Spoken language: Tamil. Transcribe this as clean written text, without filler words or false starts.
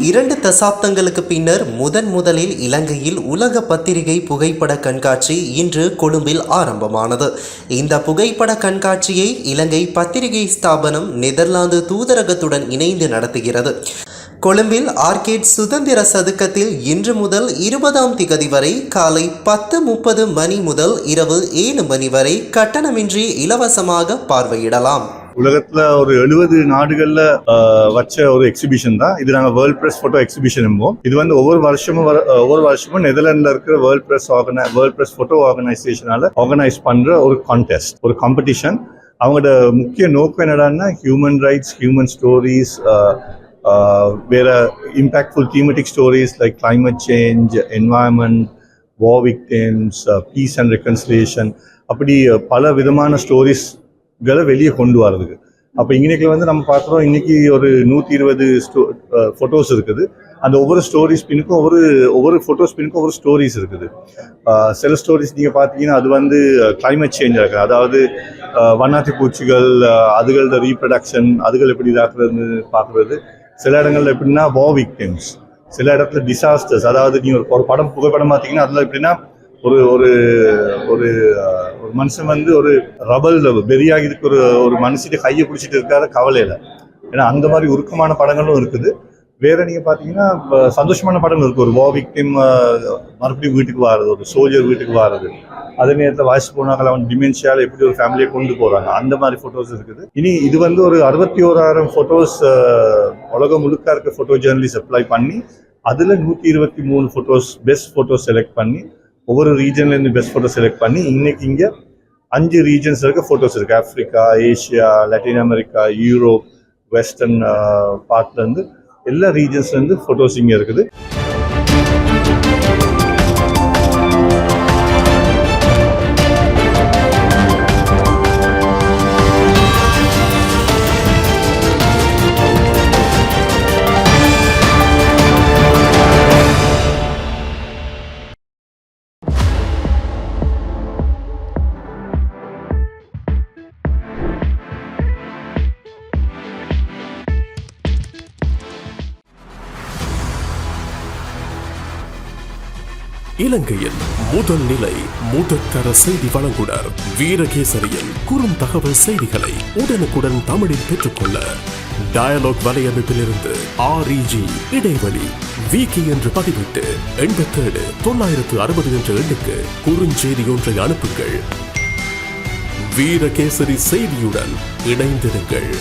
2 தசாப்தங்களுக்கு பின்னர் முதலில் இலங்கையில் உலக பத்திரிகை புகைப்பட கண்காட்சி இன்று கொழும்பில் ஆரம்பமானது. இந்த புகைப்பட கண்காட்சியை இலங்கை பத்திரிகை ஸ்தாபனம் நெதர்லாந்து தூதரகத்துடன் இணைந்து நடத்துகிறது. கொழும்பில் ஆர்கேட் சுதந்திர சதுக்கத்தில் இன்று முதல் 20ஆம் திகதி வரை காலை 10:30 மணி முதல் இரவு 7 மணி வரை கட்டணமின்றி இலவசமாக பார்வையிடலாம். உலகத்துல ஒரு 70 நாடுகள்ல வச்ச ஒரு எக்ஸிபிஷன் தான் இது. நாங்க வேர்ல்ட் பிரஸ் போட்டோ எக்ஸிபிஷன் என்போம். இது வந்து ஒவ்வொரு வருஷமும் நெதர்லாந்துல இருக்கிற வேர்ல்ட் பிரஸ் போட்டோ ஆர்கனைசேஷனால ஆர்கனைஸ் பண்ற ஒரு கான்டெஸ்ட், ஒரு காம்படிஷன். அவங்களோட முக்கிய நோக்கம் என்னடான்னா ஹியூமன் ரைட்ஸ், ஹியூமன் ஸ்டோரிஸ், வேற impactful thematic stories like climate change, environment, war victims, peace and reconciliation, அப்படி பல விதமான ஸ்டோரிஸ் வெளியே கொண்டு வரதுக்கு. அப்போ இன்னைக்கு வந்து நம்ம பார்க்குறோம், இன்னைக்கு ஒரு 120 ஃபோட்டோஸ் இருக்குது. அந்த ஒவ்வொரு ஸ்டோரிஸ் பின்னுக்கும் ஒவ்வொரு ஃபோட்டோஸ் பின்னுக்கும் ஒவ்வொரு ஸ்டோரிஸ் இருக்குது. சில ஸ்டோரிஸ் நீங்கள் பார்த்தீங்கன்னா அது வந்து கிளைமேட் சேஞ்ச் இருக்குது. அதாவது வண்ணாத்தி பூச்சிகள், அதுகளோட ரீப்ரடக்ஷன், அதுகள் எப்படி இதாக்குறதுன்னு பார்க்குறது. சில இடங்கள்ல எப்படின்னா வார் விக்டிம்ஸ், சில இடத்துல டிசாஸ்டர்ஸ். அதாவது நீங்கள் ஒரு படம் புகைப்படம் பார்த்தீங்கன்னா அதில் எப்படின்னா ஒரு ஒரு ஒரு மனுஷன் வந்து ஒரு ரபல் பெரியாகி இருக்கு, ஒரு மனுஷிட்ட கையை பிடிச்சிட்டு இருக்காரு கவலையில. ஏன்னா அந்த மாதிரி உருக்கமான படங்களும் இருக்குது. வேற நீங்க பாத்தீங்கன்னா சந்தோஷமான படங்கள் இருக்கு. ஒரு வார் விக்டிம் மறுபடியும் வீட்டுக்கு வாரது, ஒரு சோல்ஜர் வீட்டுக்கு வாரது, அதே நேரத்தில் வயசு போனாங்க அவன் டிமென்ஷியால எப்படி ஒரு ஃபேமிலியை கொண்டு போறாங்க, அந்த மாதிரி போட்டோஸ் இருக்குது. இனி இது வந்து ஒரு 61,000 போட்டோஸ் உலகம் முழுக்க இருக்க போட்டோ ஜேர்னலிஸ்ட் அப்ளை பண்ணி அதுல 123 போட்டோஸ் பெஸ்ட் போட்டோஸ் செலக்ட் பண்ணி ஒவ்வொரு ரீஜன்ல இருந்து பெஸ்ட் போட்டோ செலக்ட் பண்ணி இன்னைக்கு இங்க 5 ரீஜன்ஸ் இருக்க போட்டோஸ் இருக்கு. Africa, Asia, Latin America, Europe, western பார்ட்ல இருந்து எல்லா ரீஜன்ஸ்ல இருந்து போட்டோஸ் இங்க இருக்குது. இலங்கையின் முதல் நிலை முதற்கர செய்தி வழங்குனர் வீரகேசரியின் குறும் தகவல் செய்திகளை உடனுக்குடன் தமிழில் பெற்றுக்கொள்ள டயலாக் வலையமைப்பிலிருந்து REG இடைவெளி வீக்கி என்று பதிவிட்டு 87 960 என்ற எண்ணுக்கு குறுஞ்செய்தி ஒன்றை அனுப்புங்கள். வீரகேசரி செய்தியுடன் இணைந்திருங்கள்.